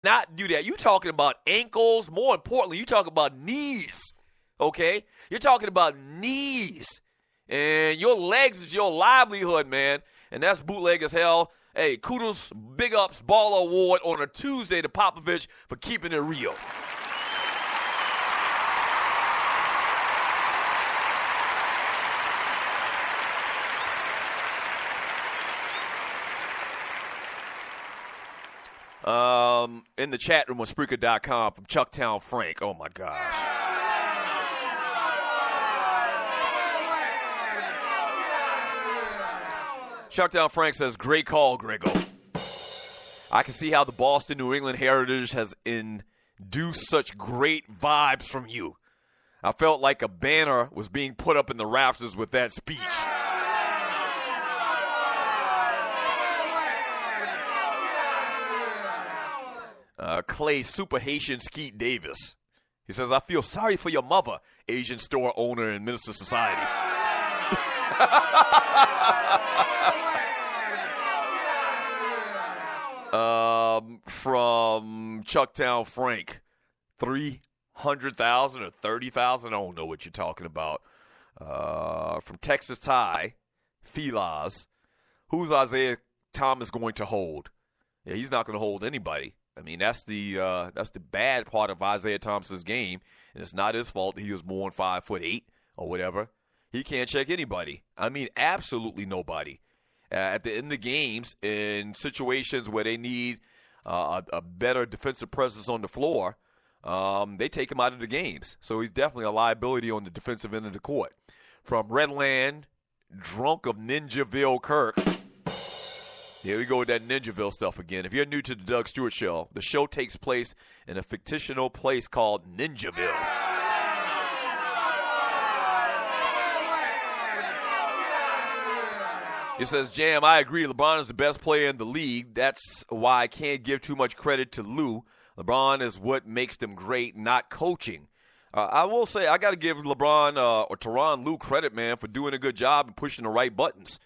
not do that. You're talking about ankles. More importantly, you're talking about knees, okay? You're talking about knees. And your legs is your livelihood, man. And that's bootleg as hell. Hey, kudos, big ups, Baller Award on a Tuesday to Popovich for keeping it real. In the chat room on Spreaker.com from Chucktown Frank. Oh, my gosh. Chucktown Frank says, great call, Grego. I can see how the Boston New England heritage has induced such great vibes from you. I felt like a banner was being put up in the rafters with that speech. Clay Super Haitian Skeet Davis. He says, I feel sorry for your mother, Asian store owner in Minister Society. From Chucktown Frank, 300,000 or 30,000. I don't know what you're talking about. From Texas Ty, Filas, who's Isaiah Thomas going to hold? Yeah, he's not going to hold anybody. I mean, that's the bad part of Isaiah Thomas's game, and it's not his fault that he was born 5'8" or whatever. He can't check anybody. I mean, absolutely nobody. At the end of the games, in situations where they need a better defensive presence on the floor, they take him out of the games. So he's definitely a liability on the defensive end of the court. From Redland, drunk of Ninjaville Kirk. Here we go with that Ninjaville stuff again. If you're new to the Doug Stewart Show, the show takes place in a fictional place called Ninjaville. It says, Jam, I agree. LeBron is the best player in the league. That's why I can't give too much credit to Lou. LeBron is what makes them great, not coaching. I will say I got to give LeBron or Tyronn Lue credit, man, for doing a good job and pushing the right buttons.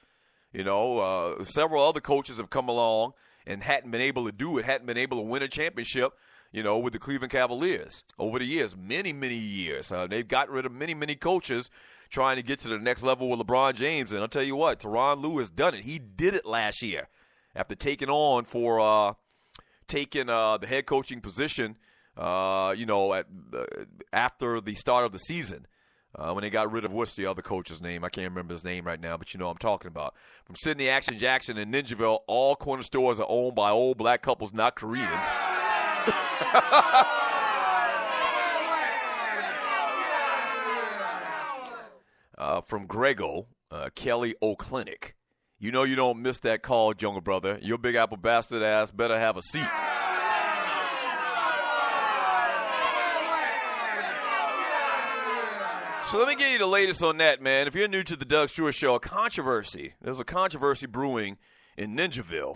You know, several other coaches have come along and hadn't been able to do it, hadn't been able to win a championship, you know, with the Cleveland Cavaliers over the years, many, many years. They've got rid of many, many coaches trying to get to the next level with LeBron James. And I'll tell you what, Tyronn Lue has done it. He did it last year after taking on for the head coaching position, you know, after the start of the season. When they got rid of, what's the other coach's name? I can't remember his name right now, but you know what I'm talking about. From Sydney Action Jackson and Ninjaville, all corner stores are owned by old black couples, not Koreans. From Grego, Kelly-Mickey-Fickin-Olynyk. You know you don't miss that call, Jungle Brother. Your Big Apple bastard ass better have a seat. So let me give you the latest on that, man. If you're new to the Doug Stewart Show, there's a controversy brewing in Ninjaville.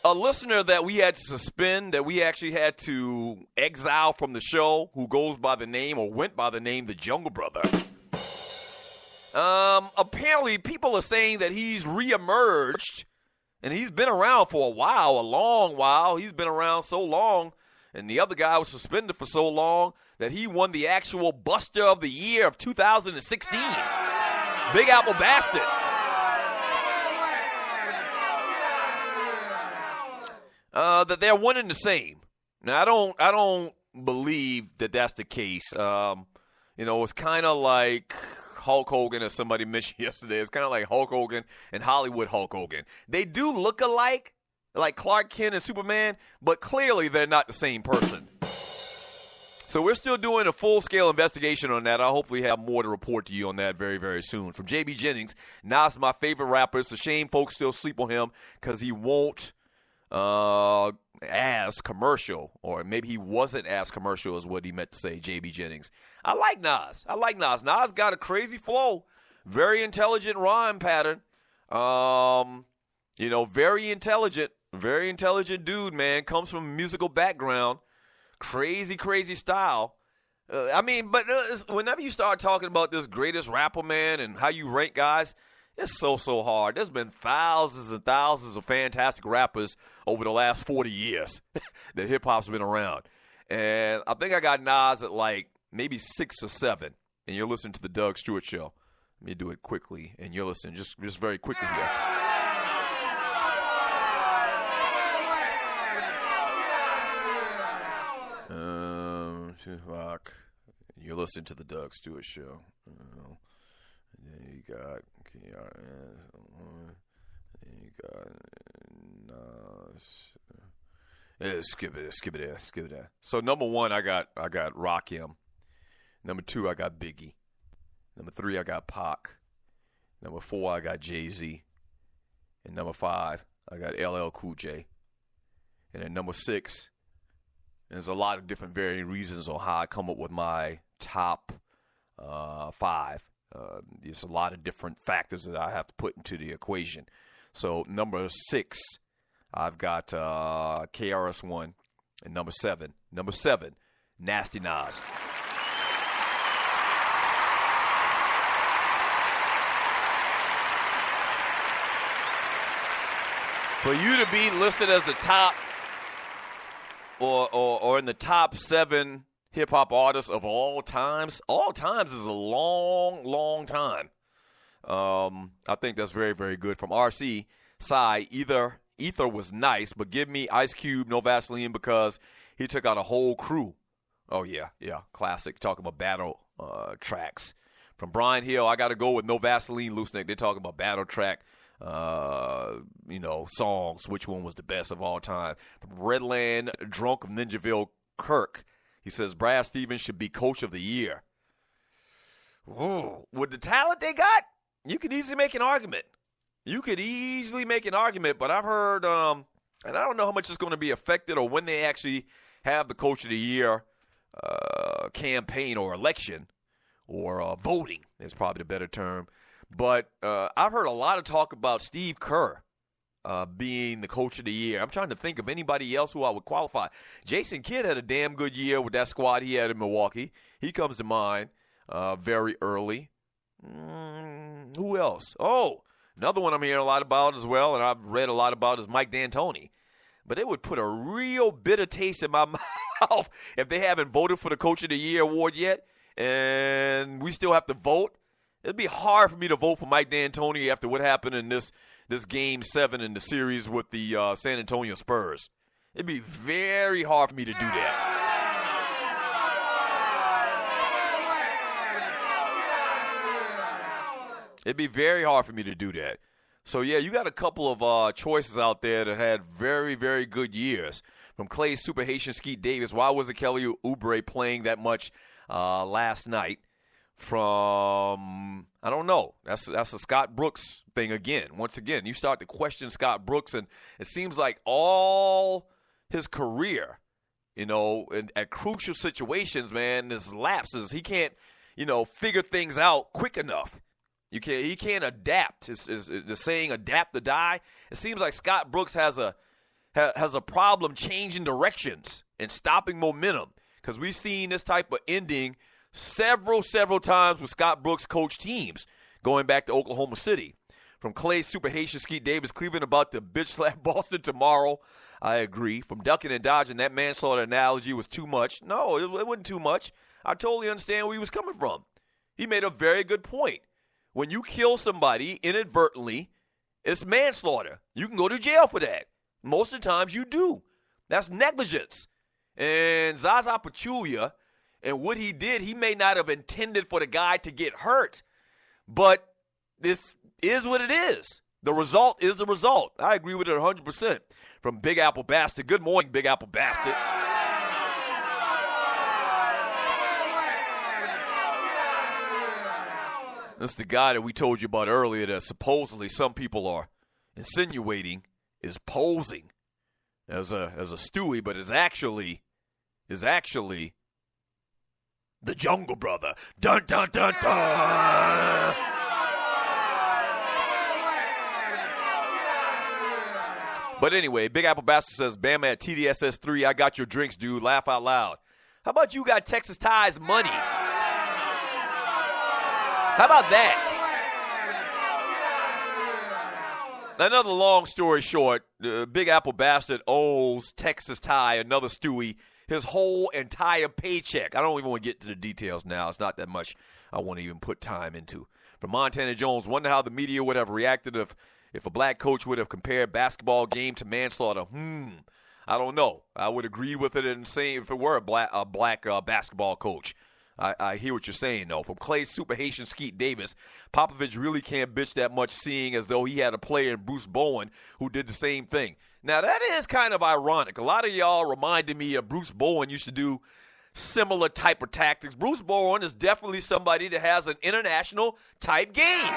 A listener that we had to suspend, that we actually had to exile from the show, who goes by the name or went by the name The Jungle Brother. Apparently people are saying that he's reemerged, and he's been around for a while, a long while. He's been around so long, and the other guy was suspended for so long that he won the actual Buster of the Year of 2016. Big Apple Bastard. That they're one and the same. Now, I don't believe that that's the case. You know, it's kind of like Hulk Hogan, as somebody mentioned yesterday. It's kind of like Hulk Hogan and Hollywood Hulk Hogan. They do look alike, like Clark Kent and Superman, but clearly they're not the same person. So we're still doing a full-scale investigation on that. I'll hopefully have more to report to you on that very, very soon. From J.B. Jennings, Nas is my favorite rapper. It's a shame folks still sleep on him because he won't as commercial, or maybe he wasn't as commercial is what he meant to say, J.B. Jennings. I like Nas. Nas got a crazy flow, very intelligent rhyme pattern. You know, very intelligent dude, man. Comes from a musical background. Crazy style. I mean, but whenever you start talking about this greatest rapper, man, and how you rank guys, It's so hard. There's been thousands and thousands of fantastic rappers over the last 40 years that hip-hop's been around. And I think I got Nas at like maybe 6 or 7. And you're listening to the Doug Stewart Show. Let me do it quickly. And you're listening just very quickly here. Rock. You're listening to the Doug Stewart Show. And then you got KRS. Then you got Nas. Yeah, skip it there. So number 1, I got Rakim. Number 2, I got Biggie. Number 3, I got Pac. Number 4, I got Jay-Z. And number 5, I got LL Cool J. And then number 6, there's a lot of different varying reasons on how I come up with my top 5. There's a lot of different factors that I have to put into the equation. So number 6, I've got KRS-One. And number 7, Nasty Nas. For you to be listed as the top or in the top 7 hip-hop artists of all times is a long time. I think that's very, very good. From RC side, Ether was nice, but give me Ice Cube, No Vaseline, because he took out a whole crew. Oh, yeah, classic. Talking about battle tracks. From Brian Hill, I got to go with No Vaseline, Loose Neck. They're talking about battle track. Songs, which one was the best of all time. From Redland, Drunk of Ninjaville, Kirk, he says Brad Stevens should be coach of the year. Ooh. With the talent they got, you could easily make an argument. But I've heard, and I don't know how much it's going to be affected or when they actually have the coach of the year campaign or election or voting is probably the better term. But I've heard a lot of talk about Steve Kerr being the coach of the year. I'm trying to think of anybody else who I would qualify. Jason Kidd had a damn good year with that squad he had in Milwaukee. He comes to mind very early. Who else? Oh, another one I'm hearing a lot about as well, and I've read a lot about, is Mike D'Antoni. But it would put a real bitter taste in my mouth if they haven't voted for the Coach of the Year award yet, and we still have to vote. It'd be hard for me to vote for Mike D'Antoni after what happened in this Game 7 in the series with the San Antonio Spurs. It'd be very hard for me to do that. It'd be very hard for me to do that. So, yeah, you got a couple of choices out there that had very, very good years. From Clay Super Haitian Skeet Davis, why wasn't Kelly Oubre playing that much last night? From, I don't know, that's a Scott Brooks thing again. Once again, you start to question Scott Brooks, and it seems like all his career, at crucial situations, man, his lapses. He can't, figure things out quick enough. He can't adapt. Is the saying adapt to die? It seems like Scott Brooks has a problem changing directions and stopping momentum, because we've seen this type of ending several times with Scott Brooks coach teams going back to Oklahoma City. From Clay Super Haitian Skeet Davis, Cleveland about to bitch slap Boston tomorrow. I agree. From ducking and dodging, that manslaughter analogy was too much. No, it wasn't too much. I totally understand where he was coming from. He made a very good point. When you kill somebody inadvertently, it's manslaughter. You can go to jail for that. Most of the times you do. That's negligence. And Zaza Pachulia, and what he did, he may not have intended for the guy to get hurt, but this is what it is. The result is the result. I agree with it 100%. From Big Apple Bastard. Good morning, Big Apple Bastard. This is the guy that we told you about earlier that supposedly some people are insinuating is posing as a Stewie, but is actually the Jungle Brother. Dun, dun, dun, dun. But anyway, Big Apple Bastard says, Bama at TDSS3, I got your drinks, dude. Laugh out loud. How about you got Texas Ties money? How about that? Another long story short, the Big Apple bastard owes Texas Ty, another Stewie, his whole entire paycheck. I don't even want to get to the details now. It's not that much I want to even put time into. From Montana Jones, wonder how the media would have reacted if a black coach would have compared basketball game to manslaughter. I don't know. I would agree with it and say if it were a black basketball coach. I hear what you're saying, though. From Clay's Super Haitian Skeet Davis, Popovich really can't bitch that much, seeing as though he had a player in Bruce Bowen who did the same thing. Now, that is kind of ironic. A lot of y'all reminded me of Bruce Bowen used to do similar type of tactics. Bruce Bowen is definitely somebody that has an international type game.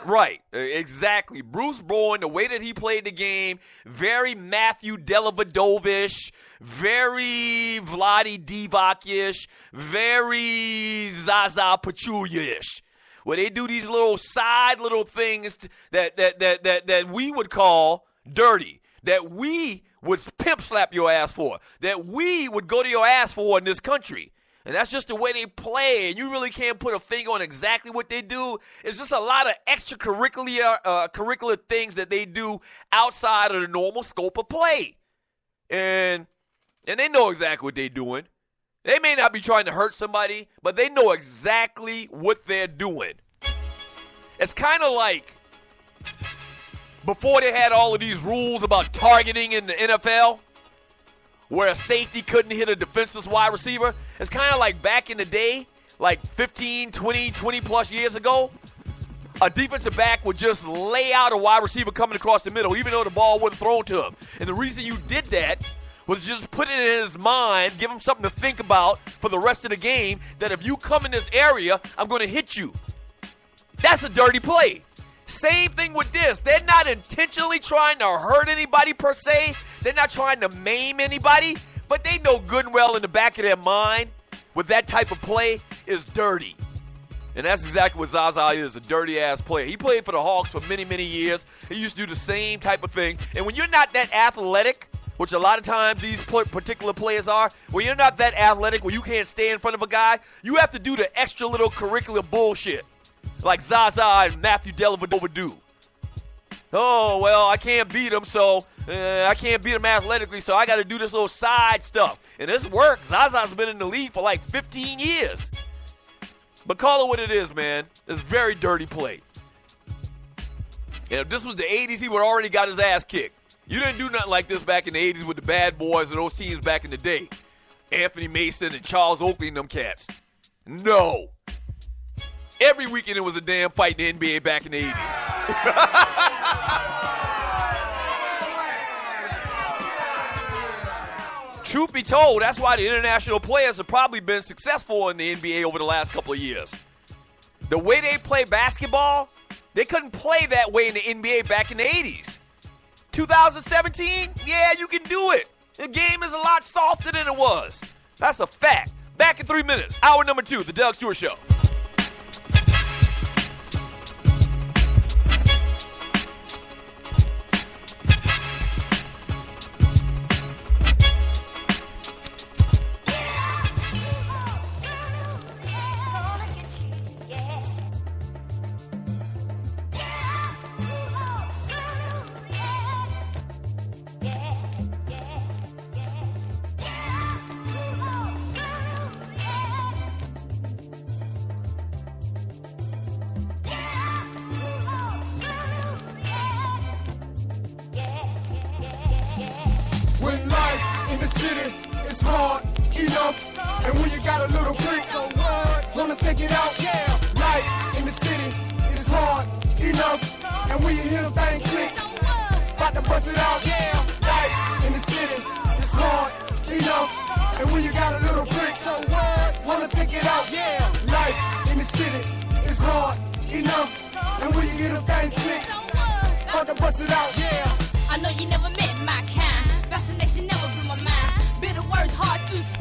Right, exactly. Bruce Bowen, the way that he played the game, very Matthew Dellavedova-ish, very Vlade Divac-ish, very Zaza Pachulia-ish, where they do these little side little things that we would call dirty, that we would pimp slap your ass for, that we would go to your ass for in this country. And that's just the way they play, and you really can't put a finger on exactly what they do. It's just a lot of curricular things that they do outside of the normal scope of play. And they know exactly what they're doing. They may not be trying to hurt somebody, but they know exactly what they're doing. It's kind of like before they had all of these rules about targeting in the NFL, where a safety couldn't hit a defenseless wide receiver. It's kind of like back in the day, like 15, 20 plus years ago, a defensive back would just lay out a wide receiver coming across the middle, even though the ball wasn't thrown to him. And the reason you did that was just put it in his mind, give him something to think about for the rest of the game, that if you come in this area, I'm going to hit you. That's a dirty play. Same thing with this. They're not intentionally trying to hurt anybody per se. They're not trying to maim anybody, but they know good and well in the back of their mind with that type of play is dirty. And that's exactly what Zaza is, a dirty-ass player. He played for the Hawks for many, many years. He used to do the same type of thing. And when you're not that athletic, which a lot of times these particular players are, when you're not that athletic, where you can't stay in front of a guy, you have to do the extra little curricular bullshit like Zaza and Matthew Dellavedova do. Oh, well, I can't beat him, so I can't beat him athletically, so I got to do this little side stuff. And this works. Zaza's been in the league for like 15 years. But call it what it is, man. It's very dirty play. And if this was the 80s, he would have already got his ass kicked. You didn't do nothing like this back in the 80s with the bad boys and those teams back in the day. Anthony Mason and Charles Oakley and them cats. No. Every weekend it was a damn fight in the NBA back in the 80s. Truth be told, that's why the international players have probably been successful in the NBA over the last couple of years. The way they play basketball, they couldn't play that way in the NBA back in the 80s. 2017, yeah, you can do it. The game is a lot softer than it was. That's a fact. Back in 3 minutes. Hour number 2, The Doug Stewart Show. And when you got a little brick, so what? Wanna take it out? Yeah. Life in the city is hard enough. And when you hear the things click, about to bust it out. Yeah. Life in the city is hard enough. And when you got a little brick, so what? Wanna take it out? Yeah. Life in the city is hard enough. And when you hear the things click, about to bust it out. Yeah. I know you never met my kind. Fascination never blew my mind. Bitter words hard to